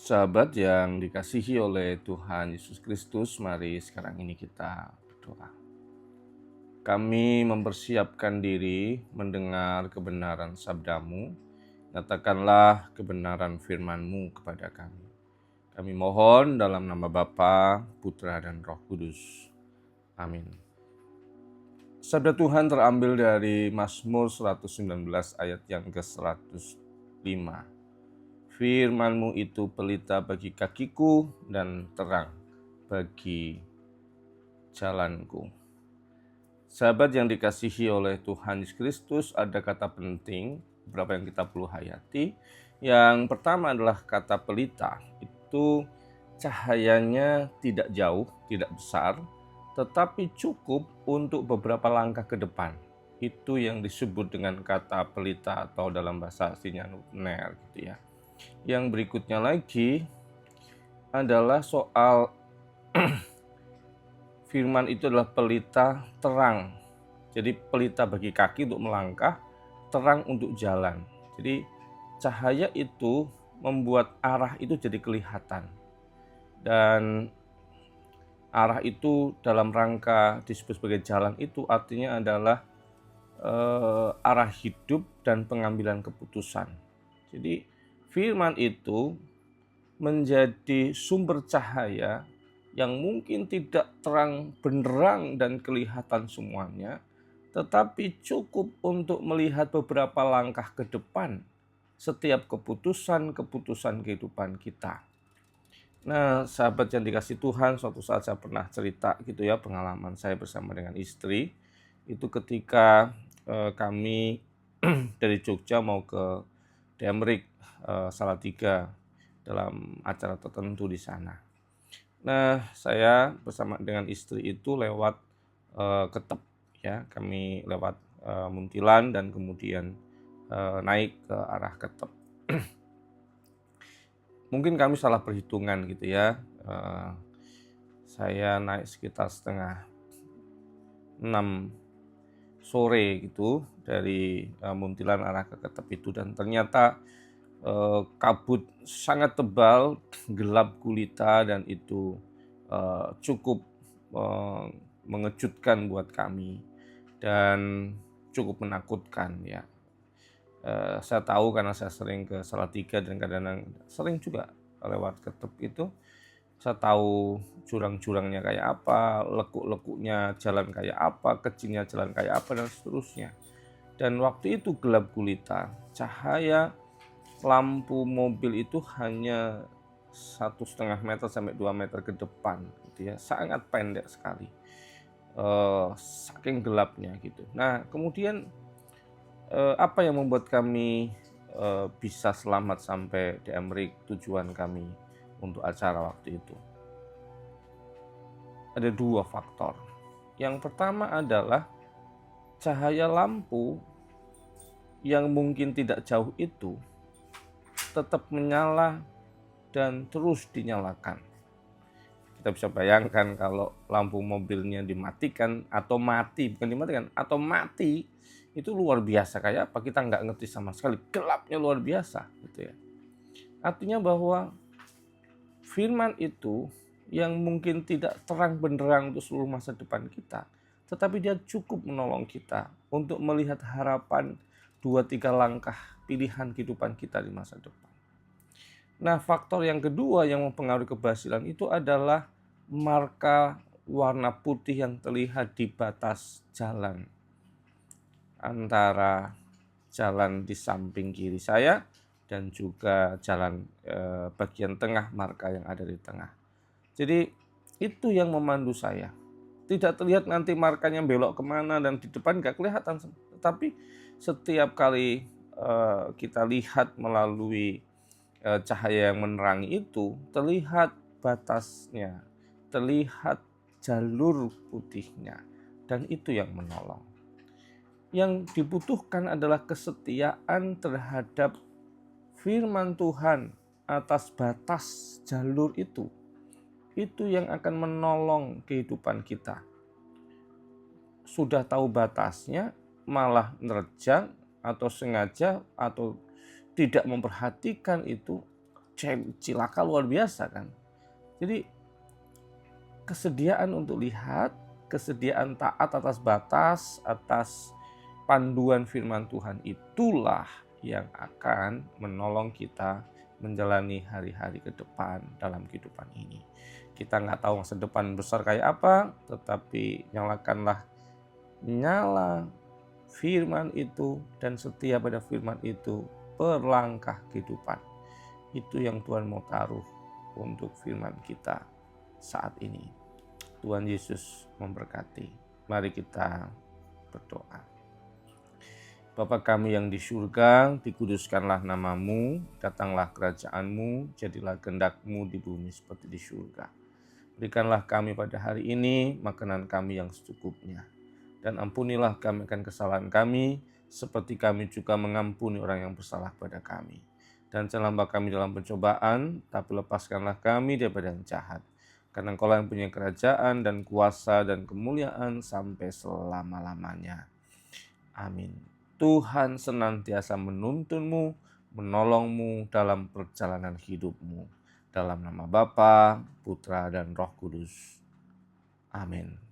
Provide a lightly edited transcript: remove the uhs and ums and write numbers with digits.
Sahabat yang dikasihi oleh Tuhan Yesus Kristus, mari sekarang ini kita berdoa. Kami mempersiapkan diri mendengar kebenaran sabda-Mu, nyatakanlah kebenaran firman-Mu kepada kami. Kami mohon dalam nama Bapa, Putra, dan Roh Kudus. Amin. Sabda Tuhan terambil dari Mazmur 119 ayat yang ke-105. Firman-Mu itu pelita bagi kakiku dan terang bagi jalanku. Sahabat yang dikasihi oleh Tuhan Yesus Kristus, ada kata penting beberapa yang kita perlu hayati. Yang pertama adalah kata pelita. Itu cahayanya tidak jauh, tidak besar, tetapi cukup untuk beberapa langkah ke depan. Itu yang disebut dengan kata pelita atau dalam bahasa aslinya ner gitu ya. Yang berikutnya lagi adalah soal firman itu adalah pelita terang. Jadi pelita bagi kaki untuk melangkah, terang untuk jalan. Jadi cahaya itu membuat arah itu jadi kelihatan. Dan arah itu dalam rangka disebut sebagai jalan itu artinya adalah arah hidup dan pengambilan keputusan. Jadi firman itu menjadi sumber cahaya yang mungkin tidak terang benderang dan kelihatan semuanya, tetapi cukup untuk melihat beberapa langkah ke depan setiap keputusan-keputusan kehidupan kita. Nah, sahabat yang dikasih Tuhan, suatu saat saya pernah cerita gitu ya, pengalaman saya bersama dengan istri. Itu ketika kami dari Jogja mau ke Demrik, Salatiga, dalam acara tertentu di sana. Nah, saya bersama dengan istri itu lewat Ketep ya. Kami lewat Muntilan dan kemudian naik ke arah Ketep. Mungkin kami salah perhitungan gitu ya. Saya naik sekitar setengah 6 sore gitu dari Muntilan arah ke Ketep itu, dan ternyata kabut sangat tebal, gelap gulita, dan itu cukup mengejutkan buat kami dan cukup menakutkan ya. Saya tahu karena saya sering ke Salatiga dan kadang-kadang sering juga lewat Ketep itu. Saya tahu jurang-jurangnya kayak apa, lekuk-lekuknya jalan kayak apa, kecilnya jalan kayak apa, dan seterusnya. Dan waktu itu gelap gulita, cahaya lampu mobil itu hanya 1,5 meter sampai 2 meter ke depan gitu ya, sangat pendek sekali, saking gelapnya gitu. Nah kemudian apa yang membuat kami bisa selamat sampai di Emrik, tujuan kami untuk acara waktu itu? Ada 2 faktor. Yang pertama adalah cahaya lampu yang mungkin tidak jauh itu tetap menyala dan terus dinyalakan. Kita bisa bayangkan kalau lampu mobilnya dimatikan atau mati, bukan dimatikan, atau mati, itu luar biasa kayak apa, kita nggak ngerti sama sekali, gelapnya luar biasa gitu ya. Artinya bahwa firman itu yang mungkin tidak terang benderang untuk seluruh masa depan kita, tetapi dia cukup menolong kita untuk melihat harapan 2-3 langkah pilihan kehidupan kita di masa depan. Nah, faktor yang kedua yang mempengaruhi keberhasilan itu adalah marka warna putih yang terlihat di batas jalan. Antara jalan di samping kiri saya dan juga jalan bagian tengah, marka yang ada di tengah. Jadi itu yang memandu saya. Tidak terlihat nanti markanya belok kemana dan di depan gak kelihatan. Tetapi setiap kali kita lihat melalui cahaya yang menerangi itu, terlihat batasnya, terlihat jalur putihnya, dan itu yang menolong. Yang dibutuhkan adalah kesetiaan terhadap firman Tuhan atas batas jalur itu. Itu yang akan menolong kehidupan kita. Sudah tahu batasnya, malah nerjang atau sengaja atau tidak memperhatikan itu, cilaka luar biasa kan. Jadi kesediaan untuk lihat, kesediaan taat atas batas, atas panduan firman Tuhan itulah yang akan menolong kita menjalani hari-hari ke depan dalam kehidupan ini. Kita nggak tahu masa depan besar kayak apa, tetapi nyalakanlah nyala firman itu dan setia pada firman itu per langkah kehidupan. Itu yang Tuhan mau taruh untuk firman kita saat ini. Tuhan Yesus memberkati. Mari kita berdoa. Bapa kami yang di surga, dikuduskanlah namamu, datanglah kerajaanmu, jadilah kehendak-mu di bumi seperti di surga. Berikanlah kami pada hari ini makanan kami yang secukupnya. Dan ampunilah kami akan kesalahan kami, seperti kami juga mengampuni orang yang bersalah pada kami. Dan jangan bawa kami dalam pencobaan, tapi lepaskanlah kami daripada yang jahat. Karena Engkau yang punya kerajaan dan kuasa dan kemuliaan sampai selama-lamanya. Amin. Tuhan senantiasa menuntunmu, menolongmu dalam perjalanan hidupmu. Dalam nama Bapa, Putra, dan Roh Kudus. Amin.